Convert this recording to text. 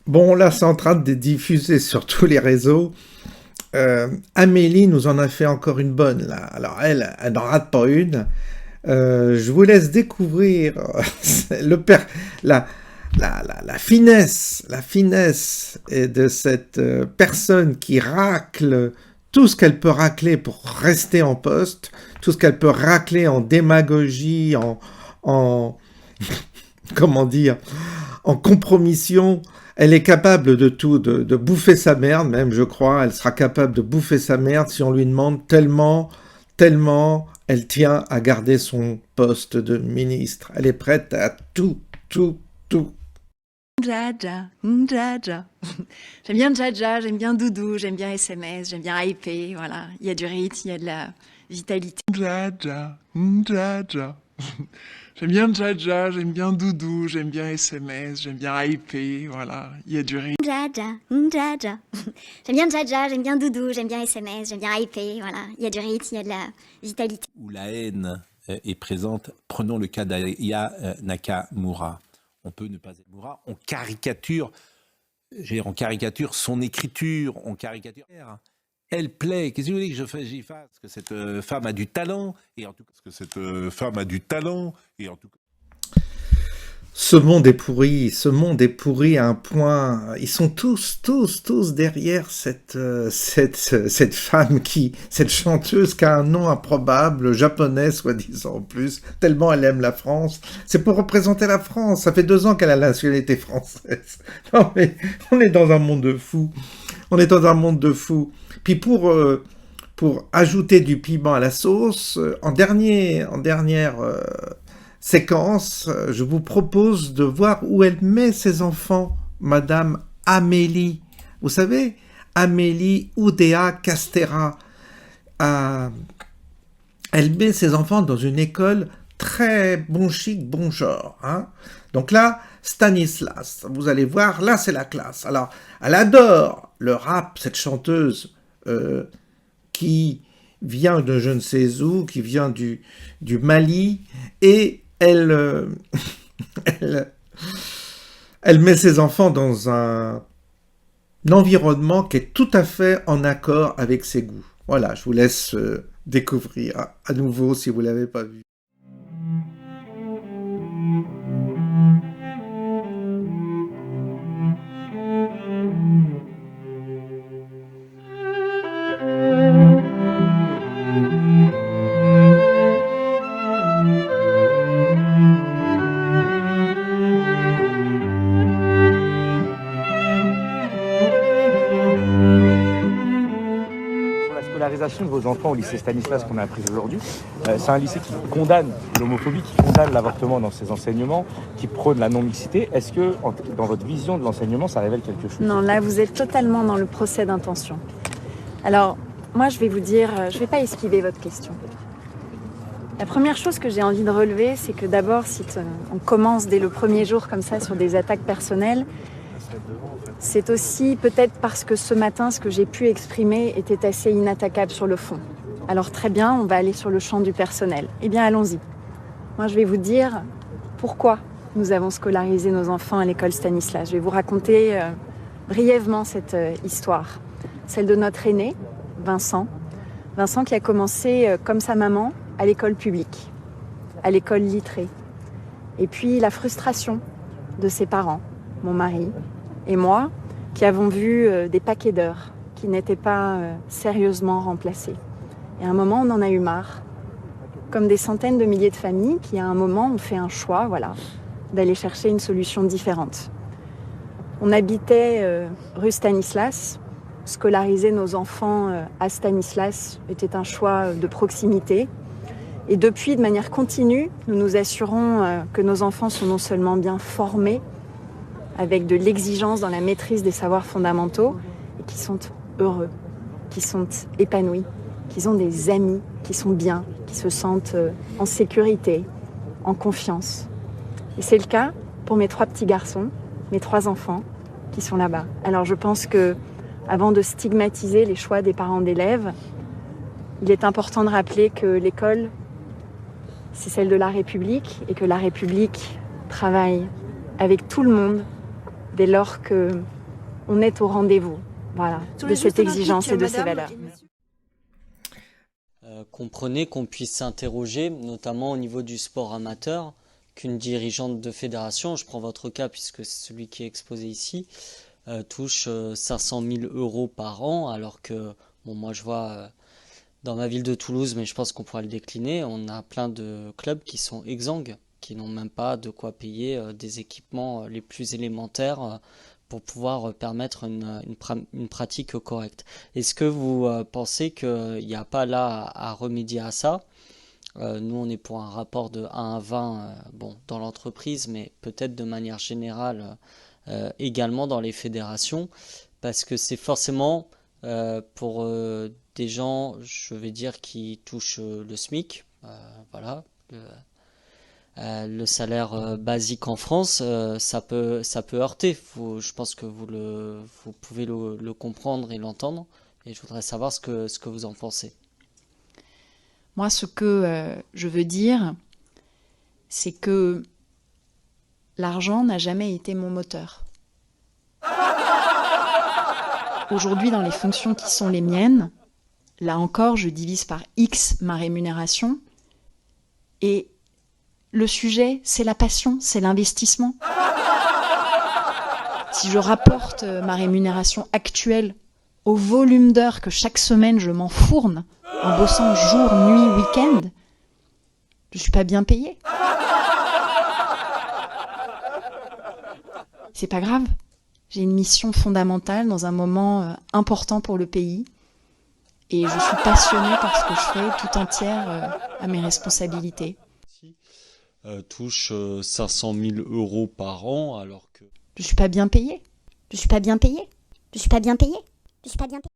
Bon, là, c'est en train de diffuser sur tous les réseaux. Amélie nous en a fait encore une bonne, là. Alors, elle n'en rate pas une. Je vous laisse découvrir le per- la, la finesse de cette personne qui racle tout ce qu'elle peut racler pour rester en poste, tout ce qu'elle peut racler en démagogie, en comment dire, en compromission. Elle est capable de tout, de bouffer sa merde, même, je crois. Elle sera capable de bouffer sa merde si on lui demande tellement elle tient à garder son poste de ministre. Elle est prête à tout. Jaja, Jaja. J'aime bien Jaja, j'aime bien Doudou, j'aime bien SMS, j'aime bien hyper, voilà. Il y a du rythme, il y a de la vitalité. Jaja, Jaja. J'aime bien Jaja, j'aime bien Doudou, j'aime bien SMS, j'aime bien IP, voilà, il y a du rythme. Jaja, Jaja. J'aime bien Jaja, j'aime bien Doudou, j'aime bien SMS, j'aime bien hyper, voilà. Il y a du rythme, il y a de la vitalité. Où la haine est présente. Prenons le cas d'Aya Nakamura. On peut ne pas être Moura. On caricature son écriture, on caricature. Elle plaît. Qu'est-ce que vous voulez que j'y fasse? Parce que cette femme a du talent. Et en tout cas, Ce monde est pourri à un point. Ils sont tous derrière cette femme cette chanteuse qui a un nom improbable, japonais soi-disant en plus, tellement elle aime la France. C'est pour représenter la France. Ça fait 2 ans qu'elle a la nationalité française. Non mais, on est dans un monde de fous. Puis pour ajouter du piment à la sauce, en dernière séquence, je vous propose de voir où elle met ses enfants, Madame Amélie. Vous savez, Amélie Oudéa Castéra. Elle met ses enfants dans une école très bon chic, bon genre. Hein. Donc là, Stanislas, vous allez voir, là c'est la classe. Alors, elle adore le rap, cette chanteuse qui vient de je ne sais où, qui vient du Mali, et elle met ses enfants dans un environnement qui est tout à fait en accord avec ses goûts. Voilà, je vous laisse découvrir à nouveau si vous ne l'avez pas vu. De vos enfants au lycée Stanislas qu'on a appris aujourd'hui. C'est un lycée qui condamne l'homophobie, qui condamne l'avortement dans ses enseignements, qui prône la non-mixité. Est-ce que, dans votre vision de l'enseignement, ça révèle quelque chose? Non, là, vous êtes totalement dans le procès d'intention. Alors, moi, je vais vous dire, je ne vais pas esquiver votre question. La première chose que j'ai envie de relever, c'est que d'abord, si on commence dès le premier jour comme ça sur des attaques personnelles, c'est aussi peut-être parce que ce matin, ce que j'ai pu exprimer était assez inattaquable sur le fond. Alors très bien, on va aller sur le champ du personnel. Eh bien, allons-y. Moi, je vais vous dire pourquoi nous avons scolarisé nos enfants à l'école Stanislas. Je vais vous raconter brièvement cette histoire. Celle de notre aîné, Vincent. Vincent qui a commencé, comme sa maman, à l'école publique, à l'école littrée. Et puis la frustration de ses parents, mon mari, et moi, qui avons vu des paquets d'heures qui n'étaient pas sérieusement remplacés. Et à un moment, on en a eu marre. Comme des centaines de milliers de familles qui, à un moment, ont fait un choix, voilà, d'aller chercher une solution différente. On habitait rue Stanislas. Scolariser nos enfants à Stanislas était un choix de proximité. Et depuis, de manière continue, nous nous assurons que nos enfants sont non seulement bien formés, avec de l'exigence dans la maîtrise des savoirs fondamentaux, et qui sont heureux, qui sont épanouis, qui ont des amis, qui sont bien, qui se sentent en sécurité, en confiance. Et c'est le cas pour mes 3 petits garçons, mes 3 enfants, qui sont là-bas. Alors je pense que, avant de stigmatiser les choix des parents d'élèves, il est important de rappeler que l'école, c'est celle de la République, et que la République travaille avec tout le monde, dès lors que on est au rendez-vous, voilà, de cette exigence et de ces valeurs. Comprenez qu'on puisse s'interroger, notamment au niveau du sport amateur, qu'une dirigeante de fédération, je prends votre cas puisque c'est celui qui est exposé ici, touche 500 000 euros par an, alors que, bon, moi je vois dans ma ville de Toulouse, mais je pense qu'on pourra le décliner, on a plein de clubs qui sont exsangues, qui n'ont même pas de quoi payer des équipements les plus élémentaires pour pouvoir permettre une pratique correcte. Est-ce que vous pensez qu'il n'y a pas là à remédier à ça? Nous, on est pour un rapport de 1 à 20 bon, dans l'entreprise, mais peut-être de manière générale également dans les fédérations, parce que c'est forcément pour des gens, je vais dire, qui touchent le SMIC, voilà, le salaire basique en France, ça peut heurter. Je pense que vous pouvez le comprendre et l'entendre, et je voudrais savoir ce que vous en pensez. Moi, ce que je veux dire, c'est que l'argent n'a jamais été mon moteur. Aujourd'hui, dans les fonctions qui sont les miennes, là encore, je divise par X ma rémunération. Et le sujet, c'est la passion, c'est l'investissement. Si je rapporte ma rémunération actuelle au volume d'heures que chaque semaine je m'enfourne en bossant jour, nuit, week-end, je suis pas bien payée. C'est pas grave. J'ai une mission fondamentale dans un moment important pour le pays. Et je suis passionnée par ce que je fais, tout entière à mes responsabilités. Touche 500 000 euros par an, alors que... Je suis pas bien payée. Je suis pas bien payée. Je suis pas bien payée. Je suis pas bien payée.